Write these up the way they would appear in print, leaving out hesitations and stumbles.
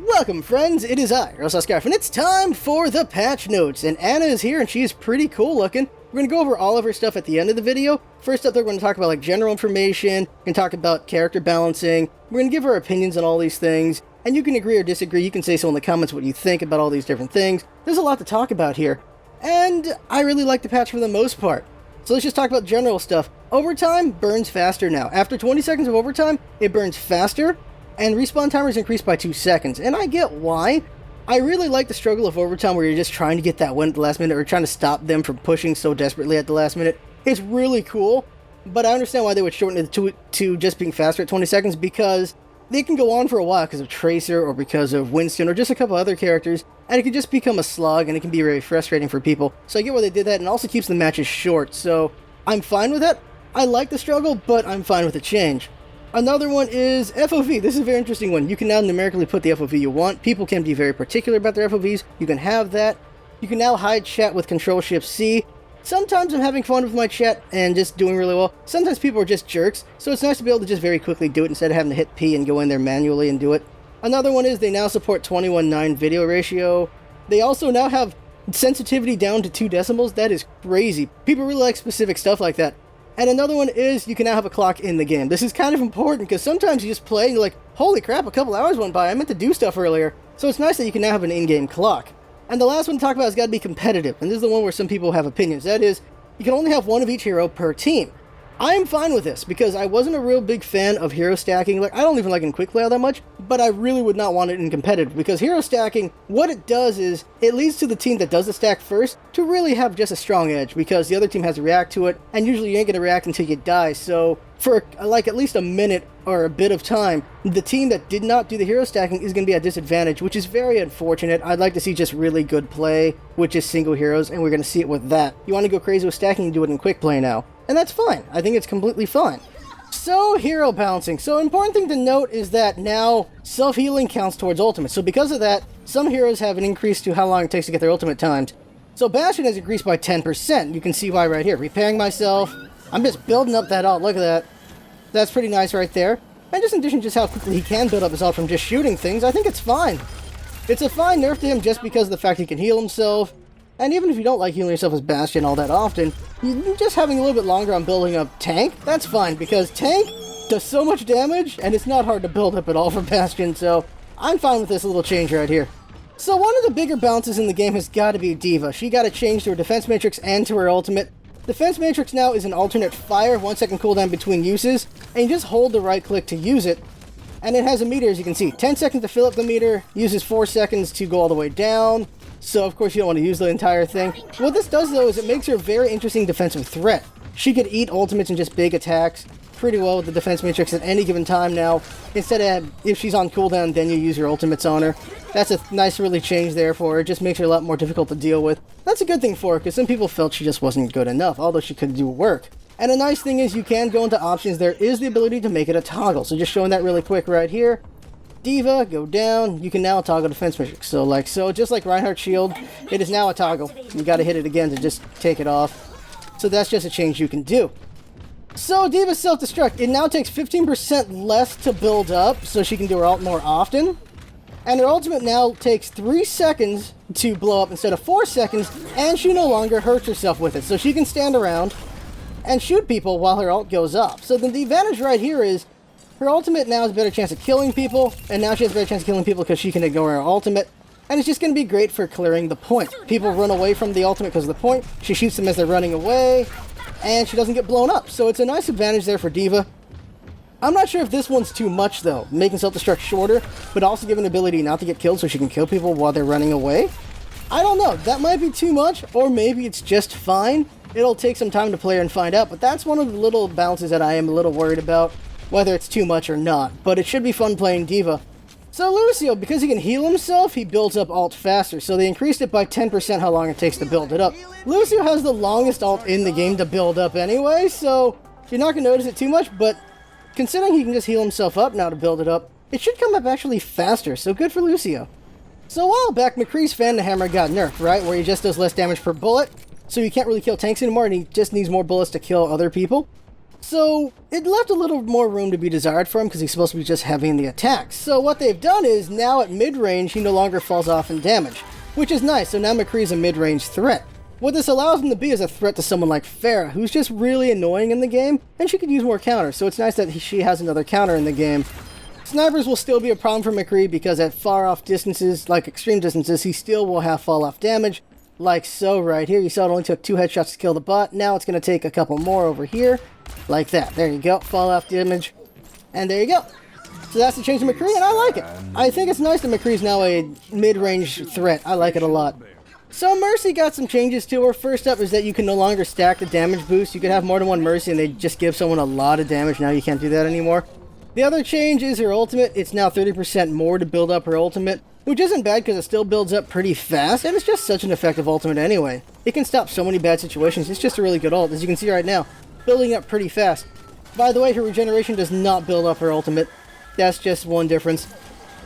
Welcome, friends. It is I, LostScarf, and it's time for the patch notes. And Ana is here, and she's pretty cool looking. We're going to go over all of her stuff at the end of the video. First up, we're going to talk about general information. We're going to talk about character balancing. We're going to give our opinions on all these things. And you can agree or disagree. You can say so in the comments what you think about all these different things. There's a lot to talk about here. And I really like the patch for the most part. So let's just talk about general stuff. Overtime burns faster now. After 20 seconds of overtime, it burns faster. And respawn timer is increased by 2 seconds, and I get why. I really like the struggle of overtime where you're just trying to get that win at the last minute or trying to stop them from pushing so desperately at the last minute. It's really cool, but I understand why they would shorten it to just being faster at 20 seconds because they can go on for a while because of Tracer or because of Winston or just a couple other characters, and it can just become a slog and it can be very frustrating for people. So I get why they did that, and it also keeps the matches short, so I'm fine with that. I like the struggle, but I'm fine with the change. Another one is FOV. This is a very interesting one. You can now numerically put the FOV you want. People can be very particular about their FOVs. You can have that. You can now hide chat with Control-Shift-C. Sometimes I'm having fun with my chat and just doing really well. Sometimes people are just jerks, so it's nice to be able to just very quickly do it instead of having to hit P and go in there manually and do it. Another one is they now support 21:9 video ratio. They also now have sensitivity down to 2 decibels. That is crazy. People really like specific stuff like that. And another one is you can now have a clock in the game. This is kind of important because sometimes you just play and you're like, holy crap, a couple hours went by. I meant to do stuff earlier. So it's nice that you can now have an in-game clock. And the last one to talk about has got to be competitive. And this is the one where some people have opinions. That is, you can only have one of each hero per team. I am fine with this because I wasn't a real big fan of hero stacking. Like, I don't even like it in quick play all that much, but I really would not want it in competitive because hero stacking, what it does is it leads to the team that does the stack first to really have just a strong edge because the other team has to react to it, and usually you ain't going to react until you die. So for like at least a minute or a bit of time, the team that did not do the hero stacking is going to be at disadvantage, which is very unfortunate. I'd like to see just really good play with just single heroes, and we're going to see it with that. You want to go crazy with stacking, do it in quick play now. And that's fine. I think it's completely fine. So, hero balancing. So, important thing to note is that now self-healing counts towards ultimate. So, because of that, some heroes have an increase to how long it takes to get their ultimate timed. So, Bastion has increased by 10%. You can see why right here. Repairing myself. I'm just building up that ult. Look at that. That's pretty nice right there. And just in addition to just how quickly he can build up his ult from just shooting things, I think it's fine. It's a fine nerf to him just because of the fact he can heal himself. And even if you don't like healing yourself as Bastion all that often, just having a little bit longer on building up Tank, that's fine, because Tank does so much damage, and it's not hard to build up at all for Bastion, so I'm fine with this little change right here. So one of the bigger bounces in the game has got to be D.Va. She got to change to her defense matrix and to her ultimate. Defense matrix now is an alternate fire, 1 second cooldown between uses, and you just hold the right click to use it. And it has a meter, as you can see. 10 seconds to fill up the meter, uses 4 seconds to go all the way down. So, of course, you don't want to use the entire thing. What this does, though, is it makes her a very interesting defensive threat. She could eat ultimates and just big attacks pretty well with the defense matrix at any given time now. Instead of, if she's on cooldown, then you use your ultimates on her. That's a nice, really change there for her. It just makes her a lot more difficult to deal with. That's a good thing for her, because some people felt she just wasn't good enough, although she could do work. And a nice thing is you can go into options. There is the ability to make it a toggle. So just showing that really quick right here. D.Va, go down, you can now toggle defense matrix. So like so, just like Reinhardt's shield, it is now a toggle. You gotta hit it again to just take it off. So that's just a change you can do. So D.Va's self-destruct, it now takes 15% less to build up, so she can do her ult more often. And her ultimate now takes 3 seconds to blow up instead of 4 seconds, and she no longer hurts herself with it. So she can stand around and shoot people while her ult goes up. So then the advantage right here is her ultimate now has a better chance of killing people, and now she has a better chance of killing people because she can ignore her ultimate. And it's just going to be great for clearing the point. People run away from the ultimate because of the point. She shoots them as they're running away, and she doesn't get blown up. So it's a nice advantage there for D.Va. I'm not sure if this one's too much, though, making self-destruct shorter, but also giving the ability not to get killed so she can kill people while they're running away. I don't know. That might be too much, or maybe it's just fine. It'll take some time to play and find out, but that's one of the little balances that I am a little worried about, whether it's too much or not, but it should be fun playing D.Va. So Lucio, because he can heal himself, he builds up ult faster, so they increased it by 10% how long it takes to build it up. Lucio has the longest ult in the game to build up anyway, so you're not going to notice it too much, but considering he can just heal himself up now to build it up, it should come up actually faster, so good for Lucio. So a while back, McCree's Fan the Hammer got nerfed, right, where he just does less damage per bullet, so you can't really kill tanks anymore, and he just needs more bullets to kill other people. So it left a little more room to be desired for him because he's supposed to be just heavy in the attack. So what they've done is now at mid-range he no longer falls off in damage, which is nice. So now McCree's a mid-range threat. What this allows him to be is a threat to someone like Pharah, who's just really annoying in the game, and she could use more counters, so it's nice that she has another counter in the game. Snipers will still be a problem for McCree because at far-off distances, like extreme distances, he still will have fall-off damage, like so right here. You saw it only took 2 headshots to kill the bot. Now it's going to take a couple more over here, like that. There you go, fall-off damage, and there you go. So that's the change to McCree, and I like it. I think it's nice that McCree's now a mid-range threat. I like it a lot. So Mercy got some changes to her. First up is that you can no longer stack the damage boost. You could have more than one Mercy and they just give someone a lot of damage. Now you can't do that anymore. The other change is her ultimate. It's now 30% more to build up her ultimate, which isn't bad because it still builds up pretty fast, and it's just such an effective ultimate anyway. It can stop so many bad situations. It's just a really good ult, as you can see right now, building up pretty fast. By the way, her regeneration does not build up her ultimate. That's just one difference.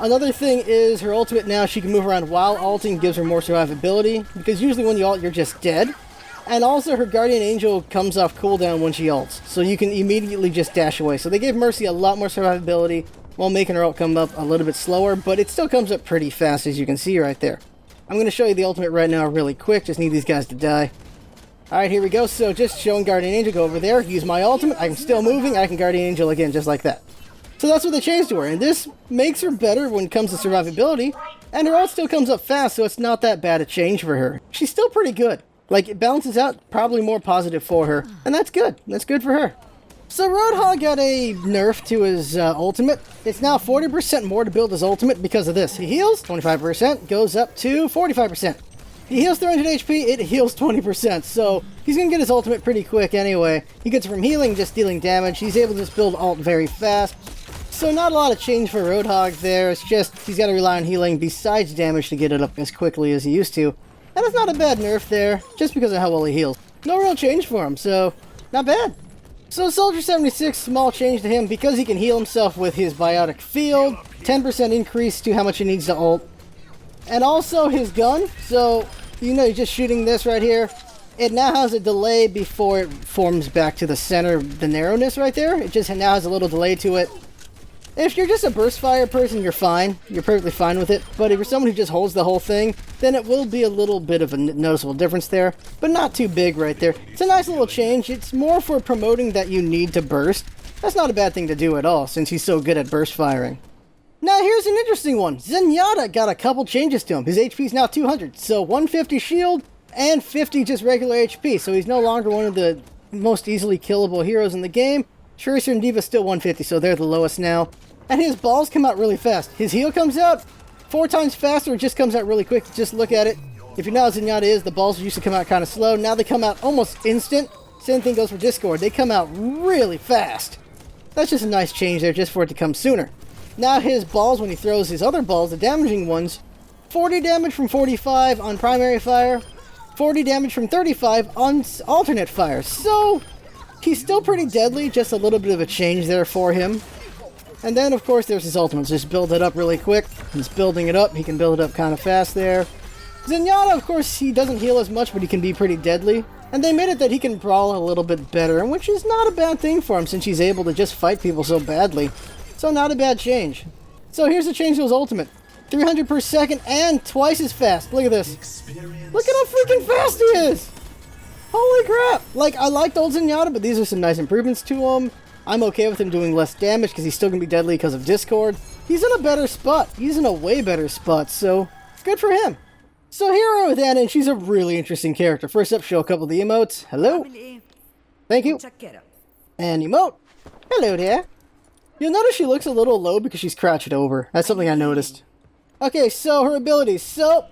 Another thing is her ultimate now, she can move around while ulting, gives her more survivability, because usually when you ult, you're just dead. And also her Guardian Angel comes off cooldown when she ults, so you can immediately just dash away. So they gave Mercy a lot more survivability while making her ult come up a little bit slower, but it still comes up pretty fast, as you can see right there. I'm going to show you the ultimate right now really quick, just need these guys to die. Alright, here we go. So just showing Guardian Angel, go over there, use my ultimate, I'm still moving, I can Guardian Angel again, just like that. So that's what they changed to her, and this makes her better when it comes to survivability, and her ult still comes up fast, so it's not that bad a change for her. She's still pretty good. Like, it balances out, probably more positive for her, and that's good. That's good for her. So Roadhog got a nerf to his ultimate. It's now 40% more to build his ultimate because of this. He heals 25%, goes up to 45%. He heals 300 HP, it heals 20%, so he's going to get his ultimate pretty quick anyway. He gets it from healing, just dealing damage. He's able to just build ult very fast. So not a lot of change for Roadhog there. It's just he's got to rely on healing besides damage to get it up as quickly as he used to. And it's not a bad nerf there, just because of how well he heals. No real change for him, so not bad. So Soldier 76, small change to him because he can heal himself with his Biotic Field. 10% increase to how much he needs to ult. And also his gun, so you know, you're just shooting this right here. It now has a delay before it forms back to the center, the narrowness right there. It just now has a little delay to it. If you're just a burst fire person, you're fine. You're perfectly fine with it. But if you're someone who just holds the whole thing, then it will be a little bit of a noticeable difference there. But not too big right there. It's a nice little change. It's more for promoting that you need to burst. That's not a bad thing to do at all, since he's so good at burst firing. Now here's an interesting one. Zenyatta got a couple changes to him. His HP is now 200. So 150 shield and 50 just regular HP. So he's no longer one of the most easily killable heroes in the game. Tracer and D.Va still 150, so they're the lowest now. And his balls come out really fast. His heal comes out 4 times faster, it just comes out really quick. Just look at it. If you know how Zenyatta is, the balls used to come out kind of slow. Now they come out almost instant. Same thing goes for Discord. They come out really fast. That's just a nice change there, just for it to come sooner. Now his balls, when he throws his other balls, the damaging ones, 40 damage from 45 on primary fire, 40 damage from 35 on alternate fire. So he's still pretty deadly, just a little bit of a change there for him. And then, of course, there's his ultimates. Just build it up really quick. He's building it up. He can build it up kind of fast there. Zenyatta, of course, he doesn't heal as much, but he can be pretty deadly. And they made it that he can brawl a little bit better, which is not a bad thing for him since he's able to just fight people so badly. So not a bad change. So here's the change to his ultimate. 300 per second and twice as fast. Look at this. Look at how freaking fast he is. Holy crap. Like, I liked old Zenyatta, but these are some nice improvements to him. I'm okay with him doing less damage because he's still going to be deadly because of Discord. He's in a better spot. He's in a way better spot, so good for him. So here we are with Ana, and she's a really interesting character. First up, show a couple of the emotes. Hello. Thank you. And emote. Hello there. You'll notice she looks a little low because she's crouched over. That's something I noticed. Okay, so her abilities. So,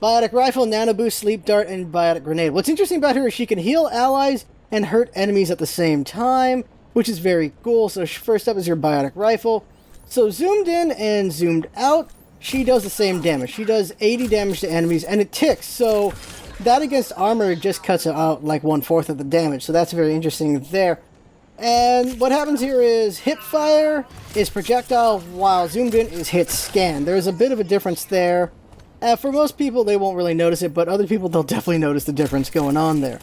Biotic Rifle, Nano Boost, Sleep Dart, and Biotic Grenade. What's interesting about her is she can heal allies and hurt enemies at the same time, which is very cool. So first up is your Biotic Rifle. So zoomed in and zoomed out, she does the same damage. She does 80 damage to enemies, and it ticks. So that against armor just cuts out like 1/4 of the damage. So that's very interesting there. And what happens here is hip fire is projectile, while zoomed in is hit scan. There's a bit of a difference there. For most people, they won't really notice it, but other people, they'll definitely notice the difference going on there.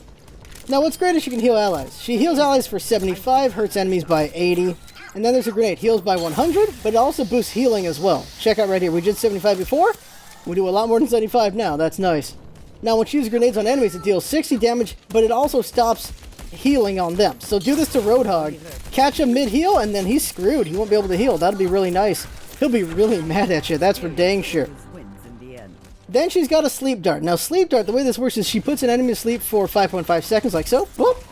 Now what's great is she can heal allies. She heals allies for 75, hurts enemies by 80. And then there's a grenade, heals by 100, but it also boosts healing as well. Check out right here, we did 75 before. We do a lot more than 75 now, that's nice. Now when she uses grenades on enemies, it deals 60 damage, but it also stops healing on them. So do this to Roadhog. Catch him mid-heal, and then he's screwed. He won't be able to heal. That'll be really nice. He'll be really mad at you, that's for dang sure. Then she's got a Sleep Dart. Now Sleep Dart, the way this works is she puts an enemy to sleep for 5.5 seconds, like so. Boop.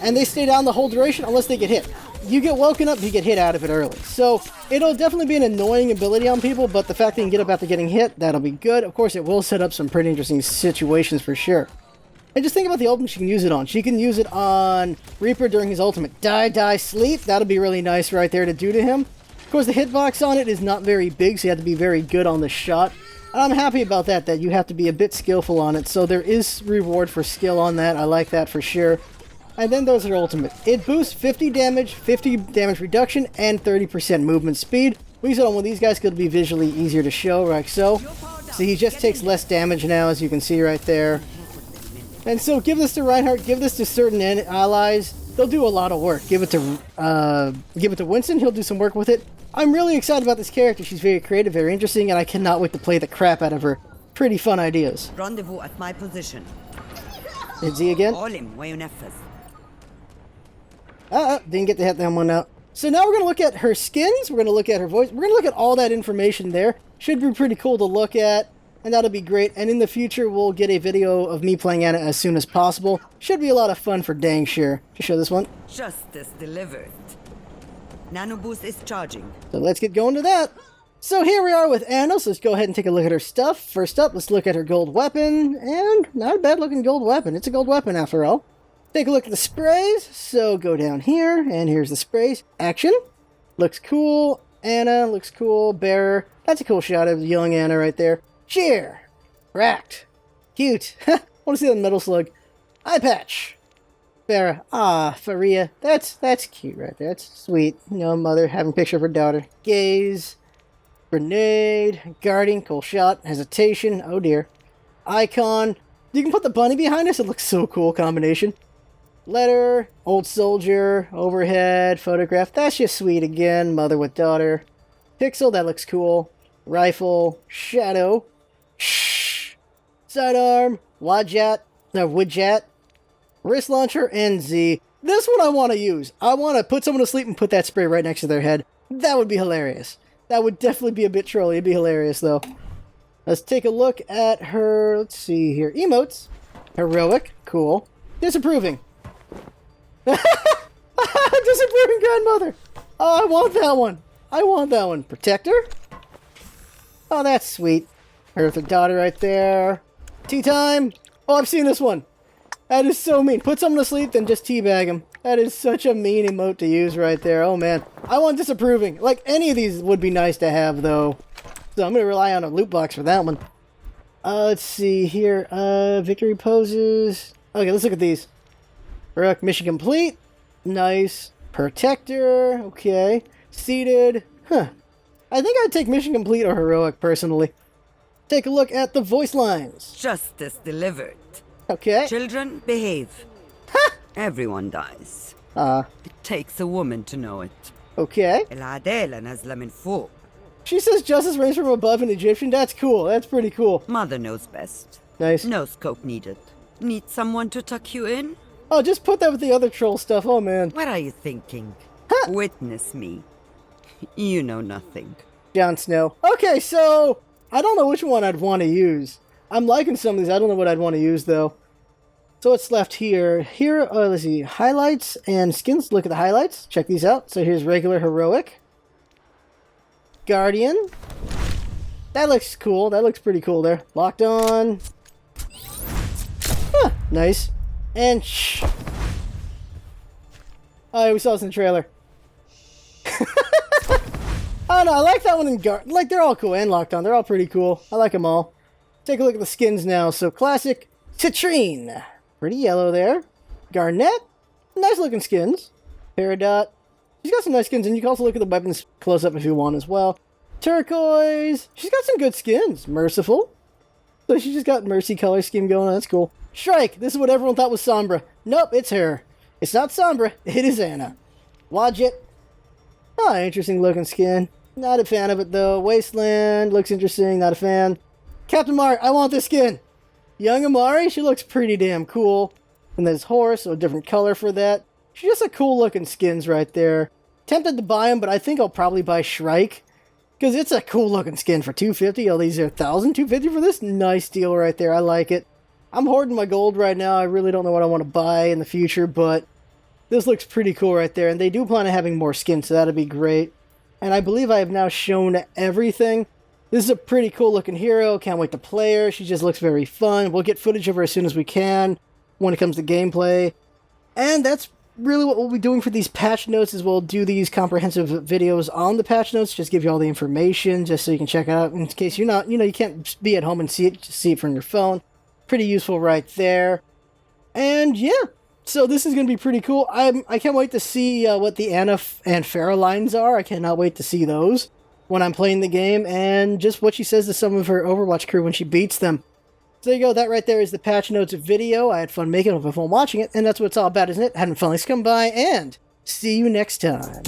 And they stay down the whole duration unless they get hit. You get woken up, you get hit out of it early. So it'll definitely be an annoying ability on people, but the fact that you can get up after getting hit, that'll be good. Of course, it will set up some pretty interesting situations for sure. And just think about the ultimate she can use it on. She can use it on Reaper during his ultimate. Die, die, sleep. That'll be really nice right there to do to him. Of course, the hitbox on it is not very big, so you have to be very good on the shot. And I'm happy about that you have to be a bit skillful on it. So there is reward for skill on that. I like that for sure. And then there's her ultimate. It boosts 50 damage reduction, and 30% movement speed. We use it on one of these guys because it'll be visually easier to show, like so. So he just takes less damage now, as you can see right there. And so give this to Reinhardt, give this to certain allies. They'll do a lot of work. Give it to Winston, he'll do some work with it. I'm really excited about this character. She's very creative, very interesting, and I cannot wait to play the crap out of her. Pretty fun ideas. Rendezvous at my position. Is he again? Didn't get to hit that one out. So now we're going to look at her skins, we're going to look at her voice, we're going to look at all that information there. Should be pretty cool to look at, and that'll be great. And in the future, we'll get a video of me playing Ana as soon as possible. Should be a lot of fun for dang sure. Just show this one. Justice delivered. Nano boost is charging. So let's get going to that. So here we are with Ana, so let's go ahead and take a look at her stuff. First up, let's look at her gold weapon, and not a bad looking gold weapon. It's a gold weapon after all. Take a look at the sprays. So go down here, and here's the sprays. Action. Looks cool. Ana looks cool. Bearer. That's a cool shot of young Ana right there. Cheer. Cracked. Cute. Want to see that metal slug. Eye patch. Farah. Ah, Faria. That's cute right there. That's sweet. You know, mother having a picture of her daughter. Gaze. Grenade. Guarding. Cool shot. Hesitation. Oh dear. Icon. You can put the bunny behind us. It looks so cool combination. Letter, old soldier, overhead, photograph. That's just sweet again. Mother with daughter. Pixel, that looks cool. Rifle, shadow. Shh. Sidearm, Wadjat, Widjat, wrist launcher, and Z. This one I want to use. I want to put someone to sleep and put that spray right next to their head. That would be hilarious. That would definitely be a bit trolly. It'd be hilarious though. Let's take a look at her, let's see here. Emotes. Heroic, cool. Disapproving. Disapproving grandmother. Oh, I want that one. I want that one. Protector. Oh, that's sweet. There's the daughter right there. Tea time. Oh, I've seen this one. That is so mean. Put someone to sleep, then just teabag him. That is such a mean emote to use right there. Oh, man. I want disapproving. Like, any of these would be nice to have, though. So I'm going to rely on a loot box for that one. Let's see here. Victory poses. Okay, let's look at these. Heroic mission complete. Nice. Protector. Okay. Seated. Huh. I think I'd take mission complete or heroic, personally. Take a look at the voice lines. Justice delivered. Okay. Children, behave. Ha! Everyone dies. It takes a woman to know it. Okay. العدالة نازلة من فوق. She says justice reigns from above in Egyptian. That's cool. That's pretty cool. Mother knows best. Nice. No scope needed. Need someone to tuck you in? Oh, just put that with the other troll stuff. Oh, man. What are you thinking? Huh. Witness me. You know nothing. Jon Snow. Okay, so I don't know which one I'd want to use. I'm liking some of these. I don't know what I'd want to use, though. So what's left here? Here, let's see. Highlights and skins. Look at the highlights. Check these out. So here's regular heroic. Guardian. That looks cool. That looks pretty cool there. Locked on. Huh, nice. And shh. Oh, yeah, we saw this in the trailer. Oh no, I like that one in Guard. Like, they're all cool. And Locked On. They're all pretty cool. I like them all. Take a look at the skins now. So, classic Citrine. Pretty yellow there. Garnet. Nice looking skins. Peridot. She's got some nice skins, and you can also look at the weapons close up if you want as well. Turquoise. She's got some good skins. Merciful. So she just got Mercy color scheme going on. That's cool. Shrike! This is what everyone thought was Sombra. Nope, it's her. It's not Sombra, it is Ana. Wadjet. Oh, interesting looking skin. Not a fan of it though. Wasteland looks interesting, not a fan. Captain Amari, I want this skin! Young Amari, she looks pretty damn cool. And there's Horse, so a different color for that. She's just a cool looking skins right there. Tempted to buy them, but I think I'll probably buy Shrike. Because it's a cool looking skin for $250. Oh, these are $1,250 for this? Nice deal right there, I like it. I'm hoarding my gold right now. I really don't know what I want to buy in the future, but this looks pretty cool right there. And they do plan on having more skins, so that'll be great. And I believe I have now shown everything. This is a pretty cool looking hero. Can't wait to play her. She just looks very fun. We'll get footage of her as soon as we can when it comes to gameplay. And that's really what we'll be doing for these patch notes, is we'll do these comprehensive videos on the patch notes, just give you all the information, just so you can check it out in case you're not, you can't be at home and see it, just see it from your phone. Pretty useful right there. And yeah, so this is going to be pretty cool. I can't wait to see what the Ana and Farah lines are. I cannot wait to see those when I'm playing the game, and just what she says to some of her Overwatch crew when she beats them. So there you go, that right there is the patch notes video. I had fun making it, I had fun watching it, and that's what it's all about, isn't it? Having fun, let's come by, and see you next time.